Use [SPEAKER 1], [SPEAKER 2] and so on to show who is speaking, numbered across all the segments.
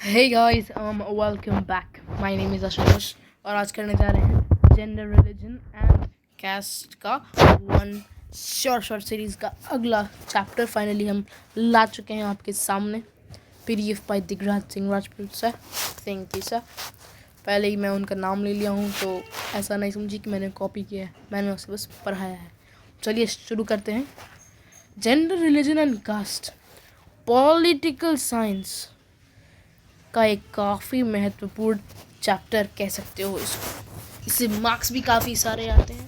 [SPEAKER 1] Hey guys, welcome back. My name is Ashutosh और आज करने जा रहे हैं जेंडर रिलीजन एंड कास्ट का वन शॉर्ट सीरीज़ का अगला चैप्टर फाइनली हम ला चुके हैं आपके सामने। PDF by Digraj Singh Rajput sir, thank you sir. पहले ही मैं उनका नाम ले लिया हूँ तो ऐसा नहीं समझी कि मैंने कॉपी किया है, मैंने उसे बस पढ़ाया है। चलिए शुरू करते हैं। Gender religion and caste political science का एक काफ़ी महत्वपूर्ण चैप्टर कह सकते हो इसको। इससे मार्क्स भी काफ़ी सारे आते हैं।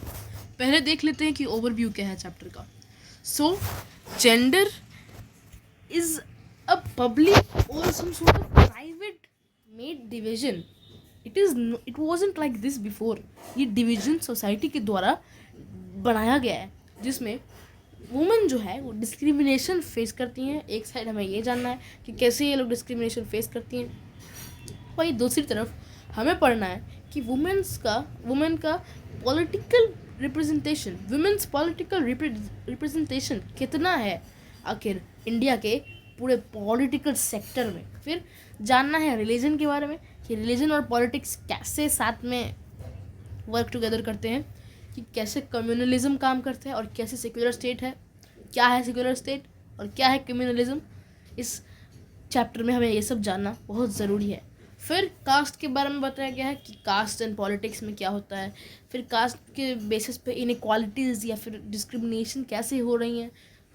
[SPEAKER 1] पहले देख लेते हैं कि ओवरव्यू क्या है चैप्टर का। So gender is a public और some sort of private made division. It wasn't like this before. ये डिवीजन सोसाइटी के द्वारा बनाया गया है जिसमें वुमेन जो है वो डिस्क्रिमिनेशन फेस करती हैं। एक साइड हमें ये जानना है कि कैसे ये लोग डिस्क्रिमिनेशन फेस करती हैं, वहीं दूसरी तरफ हमें पढ़ना है कि वुमेन का political representation, women's political representation कितना है आखिर इंडिया के पूरे पॉलिटिकल सेक्टर में। फिर जानना है रिलीजन के बारे में कि रिलीजन और पॉलिटिक्स कैसे साथ में वर्क टुगेदर करते हैं, कि कैसे कम्युनलिज्म काम करते हैं और कैसे सेक्युलर स्टेट है, क्या है सेक्युलर स्टेट और क्या है कम्युनलिज्म। इस चैप्टर में हमें ये सब जानना बहुत ज़रूरी है। फिर कास्ट के बारे में बताया गया है कि कास्ट एंड पॉलिटिक्स में क्या होता है। फिर कास्ट के बेसिस पे इनइक्वालिटीज़ या फिर डिस्क्रिमिनेशन कैसे हो रही हैं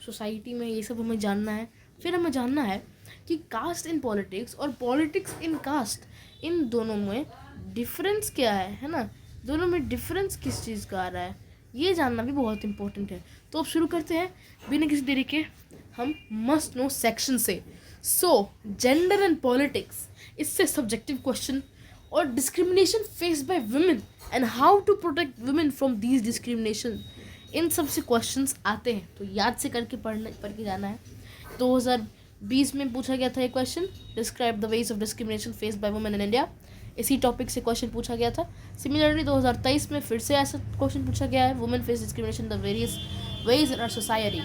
[SPEAKER 1] सोसाइटी में, ये सब हमें जानना है। फिर हमें जानना है कि कास्ट इन पॉलिटिक्स और पॉलिटिक्स इन कास्ट, इन दोनों में डिफरेंस क्या है ना, दोनों में डिफरेंस किस चीज़ का आ रहा है, ये जानना भी बहुत इंपॉर्टेंट है। तो अब शुरू करते हैं बिना किसी देरी के हम मस्ट नो सेक्शन से। सो जेंडर एंड पॉलिटिक्स, इससे सब्जेक्टिव क्वेश्चन और discrimination face by women and how to protect women from these discrimination, इन सब से क्वेश्चंस आते हैं। तो याद से करके पढ़ के जाना है। 2020 में पूछा गया था एक question, describe the ways of discrimination face by women in India. इसी टॉपिक से क्वेश्चन पूछा गया था। सिमिलरली 2023 में फिर से ऐसा क्वेश्चन पूछा गया है, women face discrimination the various ways in our society.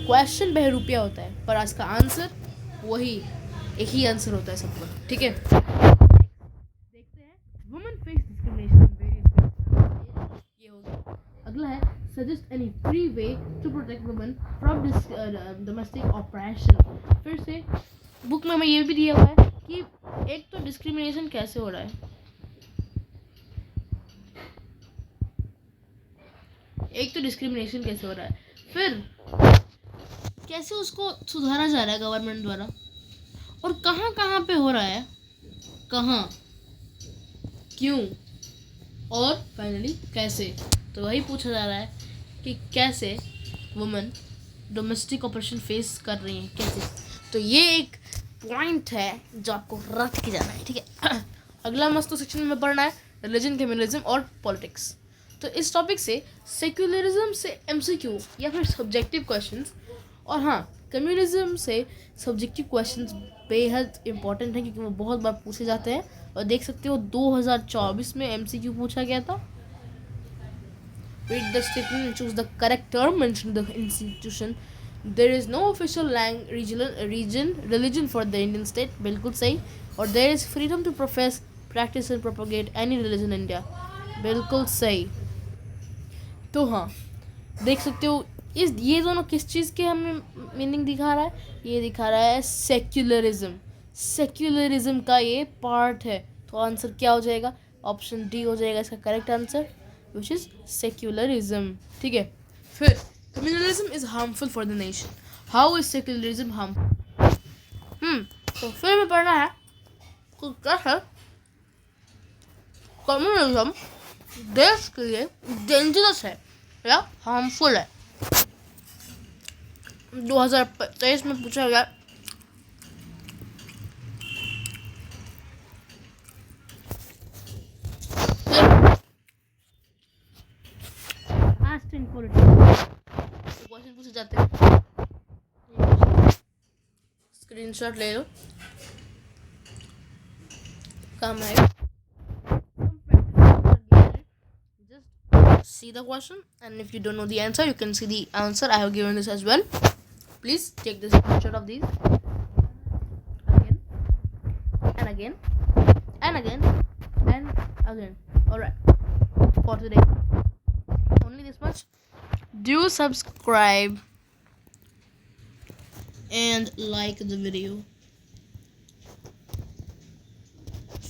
[SPEAKER 1] Question बहरूपिया होता है पर आज का आंसर वही एक ही आंसर होता है सबका, ठीक है। देखते हैं women face discrimination in various ways, ये हो गया। अगला है suggest any free way to protect women from domestic operation. फिर से बुक में हमें ये भी दिया हुआ है कि एक तो डिस्क्रिमिनेशन कैसे हो रहा है, फिर कैसे उसको सुधारा जा रहा है गवर्नमेंट द्वारा, और कहाँ कहाँ पे हो रहा है, कहाँ, क्यों, और फाइनली कैसे। तो वही पूछा जा रहा है कि कैसे वुमेन डोमेस्टिक ऑपरेशन फेस कर रही हैं, कैसे। तो ये एक पॉइंट है जो आपको रट के जाना है, ठीक है। अगला मस्त सेक्शन में पढ़ना है रिलीजन, कम्युनलिज्म और पॉलिटिक्स। तो इस टॉपिक से सेक्युलरिज्म से एमसीक्यू या फिर सब्जेक्टिव क्वेश्चंस, और हाँ कम्युनलिज्म से सब्जेक्टिव क्वेश्चंस बेहद इंपॉर्टेंट है क्योंकि वो बहुत बार पूछे जाते हैं। और देख सकते हो 2024 में एमसीक्यू पूछा गया था। Read the statement and choose the correct term mentioned in the institution. There is no official religion for the Indian state. बिल्कुल सही। और there is freedom to profess, practice and propagate any religion in India. बिल्कुल सही। तो हाँ देख सकते हो ये दोनों किस चीज़ के हमें मीनिंग दिखा रहा है, ये दिखा रहा है सेक्युलरिज्म का ये पार्ट है। तो आंसर क्या हो जाएगा, ऑप्शन डी हो जाएगा इसका correct answer, which is secularism, ठीक है। फिर communalism is harmful for the nation. How is secularism harmful? तो फिर हमें पढ़ना है तो क्या है कम्युनलिज्म देश के लिए डेंजरस है या हार्मफुल है। 2023 में पूछा गया। क्वेश्चन पूछे जाते हैं, स्क्रीनशॉट ले लो, काम आएगा। Just see the question and if you don't know the answer you can see the answer. I have given this as well. Please take the screenshot of these again and again. again and again and again. Alright, for today, only this much. Do subscribe and like the video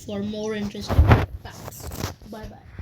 [SPEAKER 1] for more interesting facts. Bye bye.